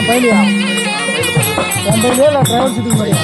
பைலியா travel sitting மாதிரி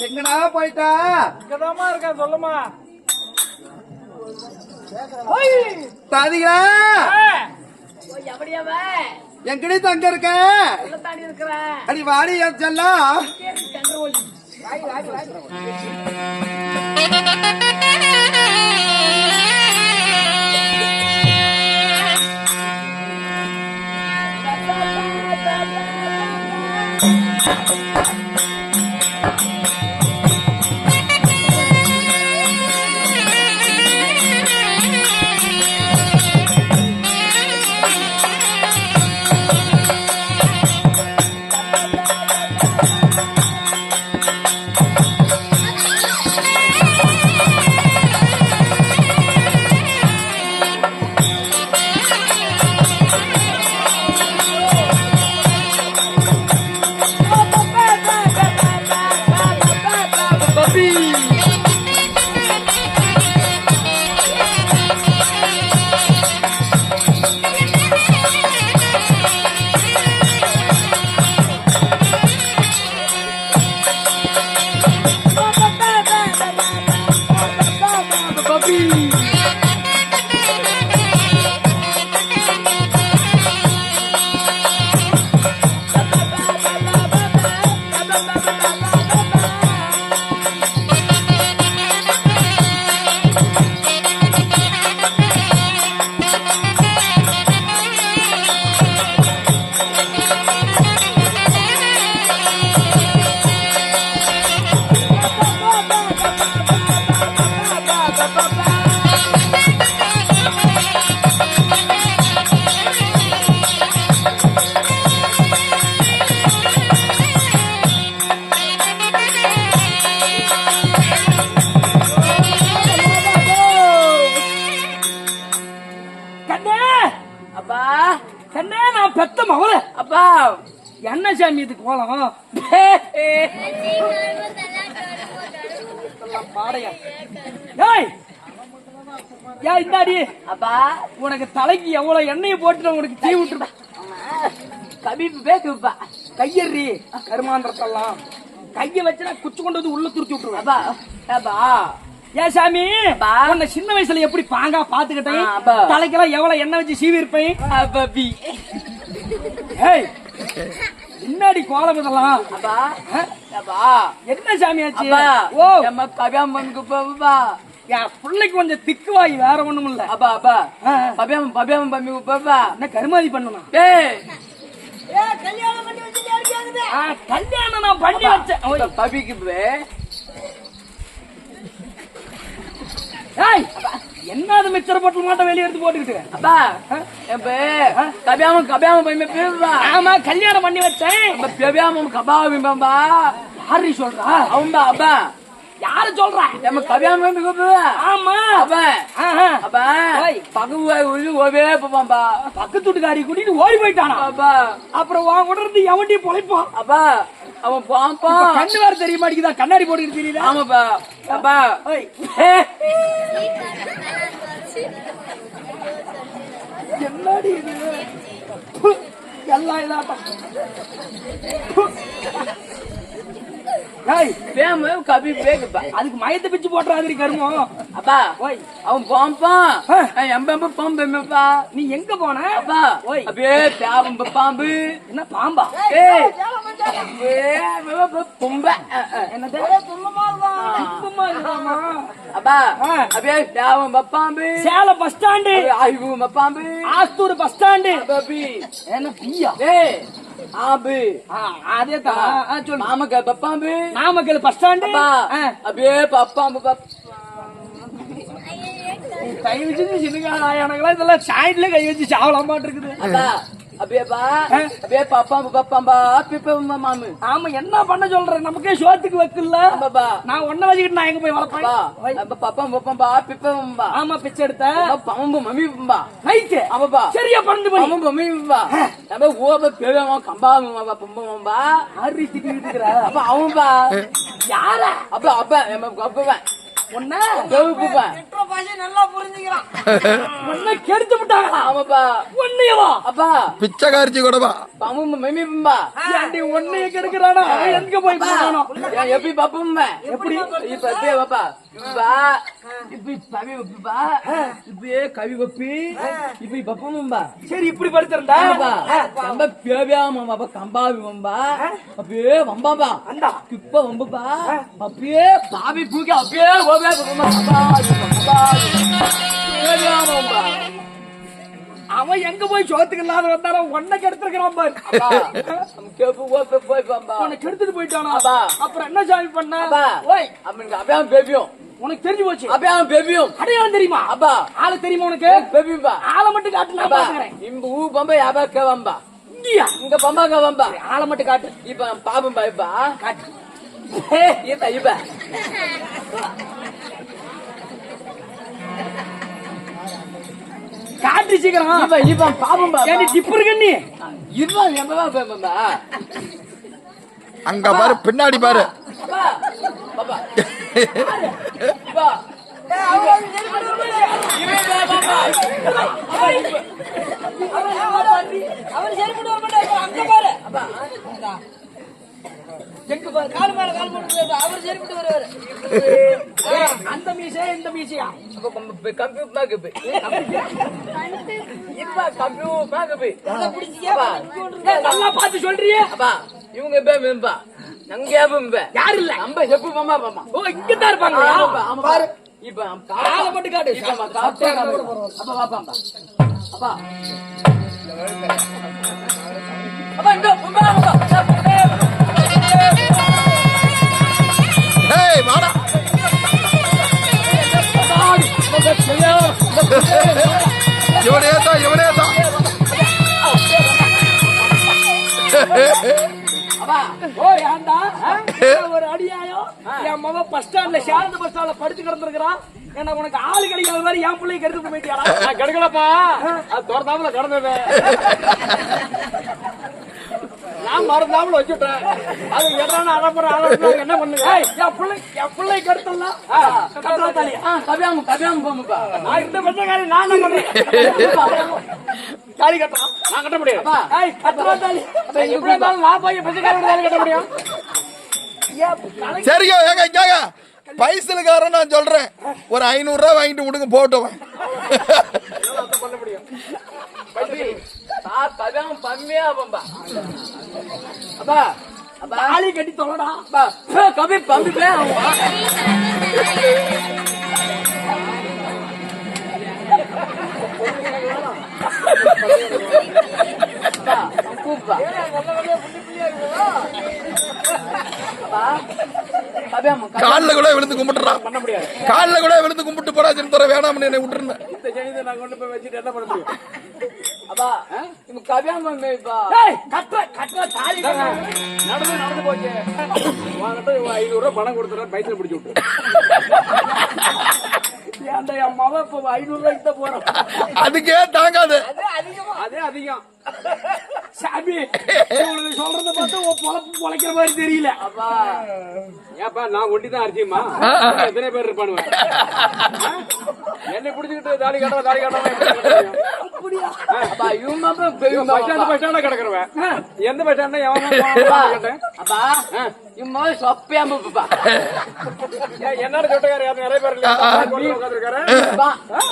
எங்கடா போயிட்டா? இங்கதாமா இருக்கேன், சொல்லுமா. தாதிகளா எங்கடி தங்க இருக்க? அடி வாடி செல்லாம். கண்ணே நான் பெத்த மவள அப்பா என்ன சாமி இது கோலம் பாடையா இந்தாடி அப்பா உனக்கு தலைக்கு எவ்வளவு எண்ணெயை போட்டு உனக்கு தீ விட்டுருப்பேன் கபிப்பு பேக்குப்பா கையறி கருமாந்திரத்தெல்லாம் கைய வச்சுனா குச்சி கொண்டு வந்து உள்ள துருத்தி விட்டுருவேன் அப்பா அப்பா ஏன் சாமி உன்னை சின்ன வயசுல எப்படி பாங்கா பாத்துக்கிட்டேன் தலைக்கெல்லாம் எவ்வளவு எண்ணெய் வச்சு சீவி இருப்பேன் முன்னாடி கோலம் இதெல்லாம் என்ன சாமி ஆச்சு ஓ பிள்ளைக்கு கொஞ்சம் திக்குவாய் வேற ஒண்ணும் இல்ல அப்பா அப்பா பபியாம பபியாம பம்பி பாப்பா என்ன கருமாதி பண்ணணும் கல்யாணம் நான் பண்ணி வச்சேன் பபிக்கு என்னது மிச்சர் போட்டு மாட்ட வெளியே எடுத்து போட்டுக்கிட்டு அப்பா கபியாம கபியாம பம்பி ஆமா கல்யாணம் பண்ணி வச்சேன் கபியாம கபாபிம்பா யாரு சொல்றா அவன்பா அப்பா யாரு சொல்றா நம்ம கவியாம ஆமா அப்பா பக்கத்து வீட்டுக்காரி கூட்டிட்டு ஓடி போயிட்டானா அப்புறம் உன் கூட இருந்து எவன்டி பொழைப்பான் அப்பா அவன் பாப்பா கண்ணு வேற தெரிய மாட்டேங்குதா கண்ணாடி போட்டுக்கிட்டு தெரியல ஆமாப்பா அப்பா என்னடி எல்லாம் இதாட்டம் அதுக்கு மயத்தை பிச்சு போட்டுறாது கருமம் அப்பா அவன் பாம்பா நீ எங்க போன அப்பா அப்படியே தேவம்ப பாம்பு என்ன பாம்பா என்னது அப்பா அப்படியே தேவம்ப பாம்பு சேலம் பஸ் ஸ்டாண்டு ஆய்வு பாம்பு ஆஸ்தூர் பஸ் ஸ்டாண்டு என்ன பியா ஆபு அதே தான் சொல்லு நாமக்கல் பப்பாம்பு நாமக்கல் பஸ் ஸ்டாண்டு அப்படியே பப்பாம்பு கை வச்சு சின்னங்களா இதெல்லாம் சாய்ட்ல கை வச்சு சாவலாம் மாட்டு இருக்குது அப்படியேப்பா அப்படியே பப்பாம்பு பப்பாம்பா பிப்பா மாமு ஆமா என்ன பண்ண சொல்றேன் நமக்கே சோத்துக்கு வைக்கல நான் ஒன்ன வச்சுக்கிட்டு நான் எங்க போய் வளர்ப்பேன் பப்பாம்பு பப்பாம்பா பிப்பா ஆமா பிச்சை எடுத்த பம்பு மம்மி பம்பா நைட்டு ஆமாப்பா சரியா பண்ணு பம்பு மம்மி பம்பா நம்ம ஓப பெரியமா கம்பாங்க பம்பா ஆரி திக்கிட்டு இருக்கற அப்ப அவன்பா யாரா அப்ப அப்ப அப்ப ஒண்ணா கேவுப்பா எட்ரோ பாஷை நல்லா புரிஞ்சிக்கிறான் ஒண்ணே கெடுத்து விட்டாங்க ஆமாப்பா ஒண்ணையவா அப்பா பிச்சைக்காரச்சி கூடவா பாம்பு மம்மி பம்பா ஏண்டி ஒண்ணைய கெடுக்கறானா அவன் எங்க போய் போறானோ எப்படி பாப்பம்மா எப்படி இப்ப அப்படியே பாப்பா பா இப்படி பாவி பப்பா இப்படியே கவி பப்பி இப்படி பப்பம்மா சரி இப்படி படுத்துறடா நம்ம பேவியாம பாப்பா கம்பாவி பம்பா அப்படியே வம்பாபா அண்டா கிப்ப வம்பா அப்படியே பாவி பூக்கி அப்படியே அவன் எங்க போய் சோத்துக்கு இல்லாத வந்தாலும் ஒன்ன கெடுத்துருக்கான் பாரு கெடுத்துட்டு போயிட்டானா அப்புறம் என்ன சாமி பண்ண அப்படியே பேபியும் உனக்கு தெரிஞ்சு போச்சு அப்படியே பேபியும் அடையாளம் தெரியுமா அப்பா ஆளு தெரியுமா உனக்கு பேபியும்பா ஆளை மட்டும் காட்டு இந்த ஊ பம்பா யாபா கேவம்பா இங்கயா இங்க பம்பா கேவம்பா ஆளை மட்டும் காட்டு இப்ப பாபம்பா இப்ப காட்டு இப்ப காட்டு சீக்கிரம் இவன் பாபம் டிப்பு இருக்கண்ணி இவன் எம்பா அங்க பாரு பின்னாடி பாரு அவர் சரிப்பட்டு வர மாட்டாரு அங்க பாரு கால் மேல கால் போட்டு அவர் சரிப்பட்டு வருவாரு அந்த மீசை இந்த மீசையா நல்லா பார்த்து சொல்றியே இவங்க அங்கே பம்ப யாரு இல்ல நம்ம செப்பு பம்பா பம்பா ஓ இங்கதான் இருப்பாங்க ஆமா பாரு இப்ப காலை மட்டும் காட்டு இப்ப காத்தே அப்பா பாப்பா அப்பா அப்பா இந்த பம்பா ஏய் வாடா இவனே தான் அப்பா ஓ ஏன்டா ஒரு அடியாயோ என் மகன் பஸ் ஸ்டாண்ட்ல சாரந்த பஸ் ஸ்டாண்ட்ல படுத்து கிடந்திருக்கிறான் என்ன உனக்கு ஆளு கிடைக்காத மாதிரி என் பிள்ளைய கெடுத்து போயிட்டியாடா நான் கெடுக்கலப்பா அது தோறதாமல கடந்தது நான் மறந்தாமல வச்சுட்டேன் அது எதான அறப்புற என்ன பண்ணுங்க ஏய் என் பிள்ளை கெடுத்தலாம் கட்டாத்தாலியா கபியாம போம்பா நான் இந்த பச்சைக்காரி நான் என்ன பண்றேன் காலி கட்டலாம் நான் கட்ட முடியாது ஏய் கட்டாத்தாலி எப்படி இருந்தாலும் நான் போய் பச்சைக்காரன் தானே கட்ட முடியும் சரிங்க ஏங்க கேங்க பைசலுக்காரன் நான் சொல்றேன் ஒரு 500 ரூபாய் வாங்கிட்டு விடுங்க போட்டோம் பண்ண முடியும் கபியாம பம்மியா பம்பா அப்பா அப்பா தாலி கட்டி தொலைடா அப்பா கபி பம்பி பே கூப்பா காலில் கூட விழுந்து கும்பிட்டுறான் பண்ண முடியாது காலில் கூட விழுந்து கும்பிட்டு போடா தர வேணாம்னு என்னை விட்டுருந்தேன் இந்த ஜெனிதை நான் கொண்டு போய் வச்சுட்டு என்ன பண்ண முடியும் அப்பா இவங்க கபியாம பம்பிப்பா ஏய் கட்ட தாலி நடந்து போச்சு வாங்கிட்டு 500 ரூபாய் பணம் கொடுத்துறேன் பைசல் பிடிச்சி விட்டு ஏன்டா என் மகன் இப்ப 500 ரூபாய்க்கு தான் போறான் அதுக்கே தாங்காது அதே அதிகம் சாமி இவனுக்கு சொல்றத பார்த்தா உன் பொழப்பு பொழைக்கிற மாதிரி தெரியல அப்பா ஏப்பா நான் ஒண்டிதான் அரிசியம்மா எத்தனை பேர் இருப்பானுங்க என்னை பிடிச்சிக்கிட்டு தாலி கட்டாம அப்படியா அப்பா இவங்க பஸ் ஸ்டாண்ட் கிடக்குறவன் எந்த பஸ் ஸ்டாண்ட் கேட்டேன் அப்பா இவங்க சொப்பையாம்பா என்னோட சொட்டக்கார நிறைய பேர் உட்காந்துருக்காரு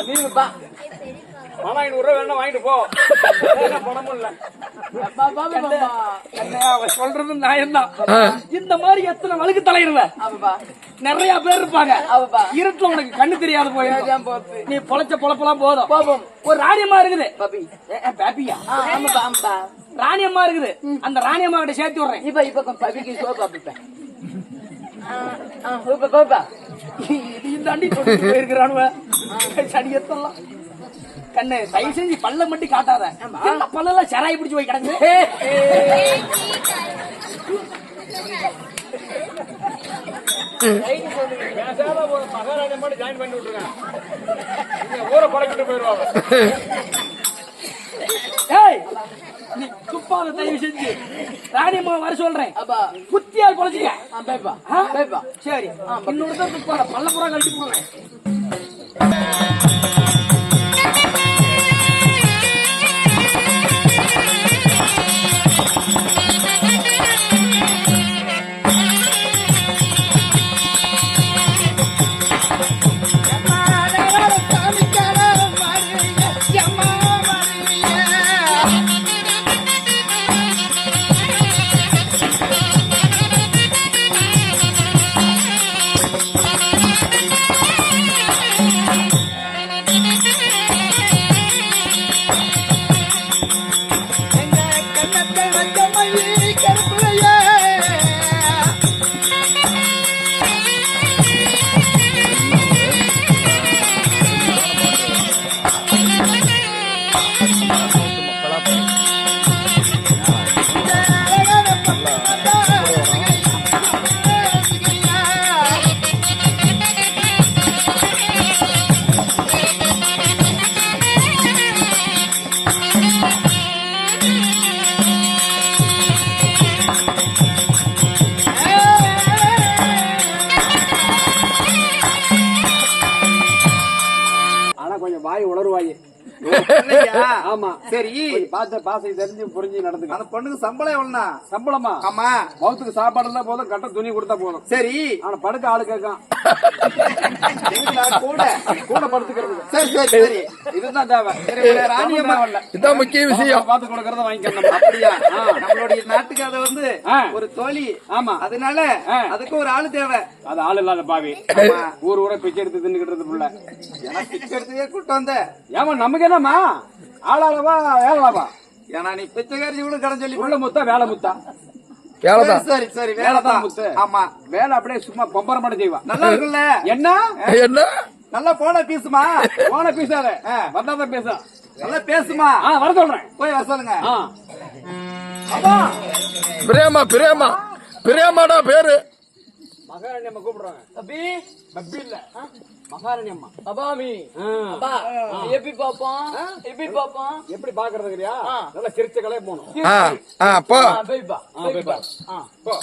நீங்கப்பா பணம் 500 ரூபாய் வேணா வாங்கிட்டு போ பணமும் இல்ல அவன் சொல்றது நியாயம்தான் இந்த மாதிரி எத்தனை வழுக்கு தலையிடுவ ஆமாப்பா நிறைய பேர் இருப்பாங்க ஆமாப்பா இருட்டுல உனக்கு கண்ணு தெரியாது போயிடும் போத்து நீ பொழைச்ச பொழப்பெல்லாம் போதும் போவோம் ஒரு ராணியம்மா இருக்குது பாப்பி பேப்பியா ஆமாப்பா ஆமாப்பா ராணியம்மா இருக்குது அந்த ராணியம்மா கிட்ட சேர்த்து விடுறேன் இப்ப கொஞ்சம் பபிக்கு சோ பாப்பிப்பேன் பாப்பா இதையும் தாண்டி சொல்லிட்டு போயிருக்கிறானுவ சடியத்தெல்லாம் கண்ணு தயவு செஞ்சு பல்ல மட்டும் காட்டாத என்ன பல்லெல்லாம் சராய் பிடிச்சு போய் கிடக்கு ஒரு மகாராஜா மாதிரி ஜாயின் பண்ணி விட்டுருக்கேன் ஊரை படைக்கிட்டு போயிருவாங்க ஏய் நீ துப்பாத தயவு செஞ்சு ராணியம்மா வர சொல்றேன் அப்பா குத்தியால் குறைச்சிக்க பேப்பா ஆ? பேப்பா சரி இன்னொருத்தர் துப்பாத பல்ல புறா கழட்டி போடுறேன் ஆனா கொஞ்சம் வாய் உளருவாயே இல்லையா? ஆமா. சரி, பாசை தெரிஞ்சு புரிஞ்சு நடந்துக்க. அந்த பொண்ணுக்கு சம்பளம் எவ்வளவுனா? சம்பளமா? ஆமா. மௌத்துக்கு சாப்பாடு இருந்தா போதும், கட்ட துணி கொடுத்தா போதும். சரி, ஆனா படுக்க ஆளு கேட்கான். கூட படுத்துக்கிறது. சரி சரி சரி, இதுதான் தேவை. ராணியம்மா இதான் முக்கிய விஷயம். பார்த்து கொடுக்கறத வாங்கிக்கணும். அப்படியா? நம்மளுடைய நாட்டுக்கு அதை வந்து ஒரு தோழி. ஆமா. அதனால அதுக்கு ஒரு ஆளு தேவை. அது ஆள் இல்லாத பாவி. ஊர் ஊரை பிச்சை எடுத்து தின்னுகிட்டு இருந்த புள்ள. ஏன்னா பிச்சை எடுத்தே கூட்டு வந்த. ஏமா நமக்கு என்னமா ஆளாளவா வேலைவா? ஏன்னா நீ பிச்சைக்காரி கூட கடன் சொல்லி உள்ள முத்தா வேலை முத்தா? வேலைதான். சரி சரி, வேலைதான் முத்து. ஆமா, வேலை அப்படியே சும்மா பொம்பரம் மட்டும் செய்வா. நல்லா இருக்குல்ல? என்ன என்ன நல்லா போன பீசுமா? போன பேசாத, வந்தாதான் பேச. நல்லா பேசுமா? வர சொல்றேன். போய் வர சொல்லுங்க. பிரேமா பிரேமா பிரேமாடா பேரு. மகாராணி அம்மா கூப்பிடுறாங்க. அபி பப்பி இல்ல, மகாராணி அம்மா. அபாமி அப்பா எப்படி பாப்போம்? எப்படி பாப்போம்? எப்படி பாக்குறதுக்குறியா? நல்லா சிரிச்ச கலைய போகணும். போ போய்ப்பா போய்ப்பா. போ.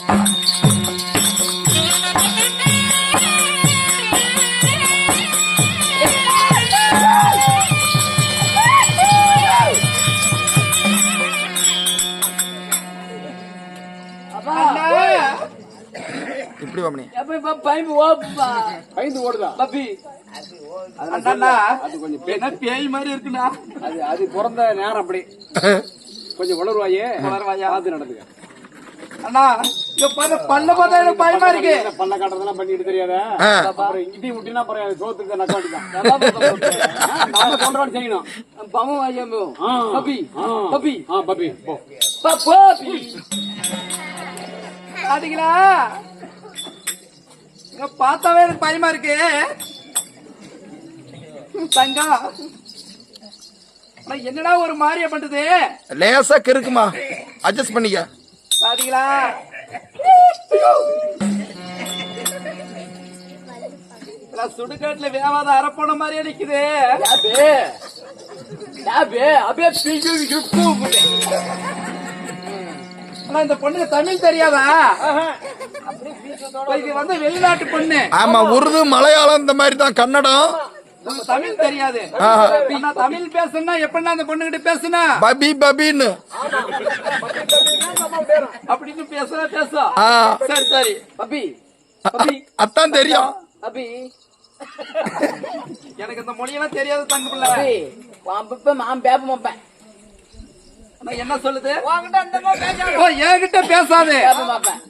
இப்படி வாமணி. எப்ப பைப்பு ஓப்பா பயந்து ஓடுதா பப்பி? அண்ணா, அது கொஞ்சம் என்ன பேய் மாதிரி இருக்குண்ணா. அது பிறந்த நேரம் அப்படி கொஞ்சம் வளருவாயே, பார்த்து நடந்துக்க. அண்ணா, இங்க பாரு, பல்ல பார்த்தா எனக்கு பயமா இருக்கு. பல்ல காட்டுறதெல்லாம் பண்ணிட்டு தெரியாத. அப்புறம் இங்கேயும் விட்டினா அப்புறம் சோத்துக்கு நக்காட்டிதான். நாம கொண்டாடி செய்யணும். பம்மு வாஜம்பு பப்பி பப்பி பப்பி போ. பப்பி பாத்தீங்களா? இங்க பார்த்தாவே எனக்கு பயமா இருக்கு. தங்கம், என்னடா ஒரு மாறிய பண்றது? லேசா கிறுக்குமா, அட்ஜஸ்ட் பண்ணிக்க. பாத்தீங்களா? சுடுகாட்டுல வேவாத அரப்போன மாதிரியே நிக்குது. ஆனா இந்த பொண்ணுக்கு தமிழ் தெரியாதா? இது வந்து வெளிநாட்டு பொண்ணு. ஆமா, உருது மலையாளம் இந்த மாதிரி தான், கன்னடம். தமிழ் தெரியாது. தமிழ் பேசுனா எப்படின்னா அந்த பொண்ணு கிட்ட பேசுனா பபி பபின்னு அப்படின்னு பேசும். சரி சரி, பப்பி அதான் தெரியும். பப்பி எனக்கு இந்த மொழியெல்லாம் தெரியாது தங்க பிள்ளை. பப்பி மாம் பேப்ப மாப்பேன். என்ன சொல்லுது? என்கிட்ட பேசாது. மாப்பேன்.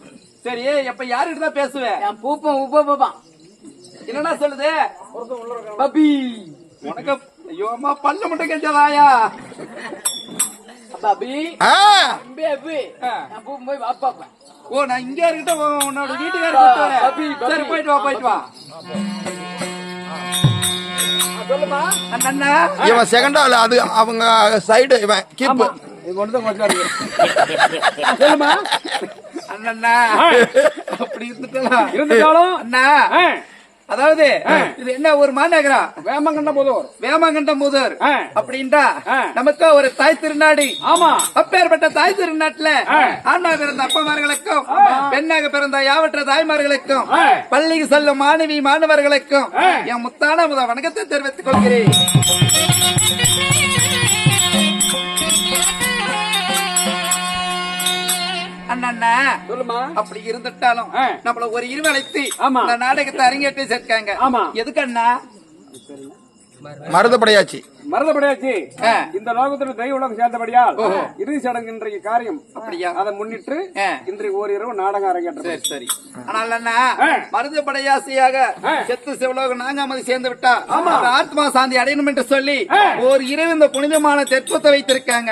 சரி, எப்ப யாருகிட்ட தான் பேசுவேன்? என் பூப்பம் உப்ப பாப்பான். என்னடா சொல்லுது? பப்பி உனக்கு ஐயோ அம்மா பல்ல மட்டும் கெஞ்சதாயா? பப்பி பேபி, என் பூப்பம் போய் வாப்பாப்பேன். ஓ, நான் இங்க இருக்கிட்ட உன்னோட வீட்டுக்காரர். சரி, போயிட்டு வா போயிட்டு வா. சொல்லுமா அண்ணா, இவன் செகண்ட் ஆள், அது அவங்க சைடு, இவன் கீப். இது ஒண்ணுதான் கொஞ்சம் சொல்லுமா அண்ணா, அப்படி இருந்துட்டலாம் இருந்துட்டாலும் அண்ணா. அதாவது இது என்ன ஒரு மாநகரா? வேமங்கண்டம் முதல் அப்படின்டா நமக்கு ஒரு தாய் திருநாடு. ஆமா, அப்பேற்பட்ட தாய் திருநாட்டுல ஆணாக பிறந்த அப்பமார்களுக்கும் பெண்ணாக பிறந்த யாவற்ற தாய்மார்களுக்கும் பள்ளிக்கு செல்லும் மாணவி மாணவர்களுக்கும் என் முத்தான முத வணக்கத்தை தெரிவித்துக் கொள்கிறேன். அண்ணா, அப்படி இருந்துட்டாலும் நம்மள ஒரு இருவழைத்து இந்த நாடகத்தை அரங்கேற்றி சேர்க்காங்க. எதுக்கு அண்ணா? மருதப்படையாச்சு. இந்த லோகத்துல தெய்வ உலகம் சேர்ந்தபடியால் இறுதி சடங்கு இன்றைய காரியம். அப்படியா? அதை முன்னிட்டு இன்றைய ஓரிரவு நாடகம் அரங்கேற்றம். சரி. ஆனால் அண்ணா, மருதப்படையாசியாக செத்து சிவலோகம் நாங்காமது சேர்ந்து விட்டா ஆத்மா சாந்தி அடையணும் என்று சொல்லி ஒரு இரவு இந்த புனிதமான தெற்பத்தை வைத்திருக்காங்க.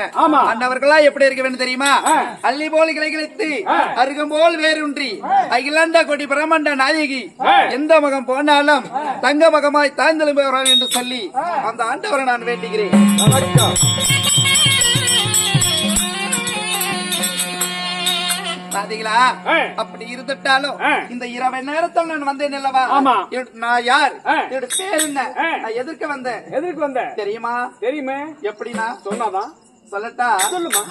அண்ணவர்களா எப்படி இருக்க வேண்டும் தெரியுமா? அள்ளி போல் கிளை கிளைத்து அருகம் போல் வேரூன்றி அகிலாண்ட கோடி பிரம்மாண்ட நாயகி எந்த மகம் போனாலும் தங்க மகமாய் தாய்ந்தெழும்பு என்று சொல்லி அந்த ஆண்டவரை நான் வேண்டுகிறேன். பாத்தீங்களா? அப்படி இருந்துட்டாலும் இந்த இரவு நேரத்தில் நான் வந்தேன் அல்லவா? நான் யார்? என்னோட பேர் என்ன? நான் எதற்கு வந்தேன் தெரியுமா? தெரியுமே. எப்படின்னா சொன்னாதான். சொல்லட்டா? சொல்லுமா.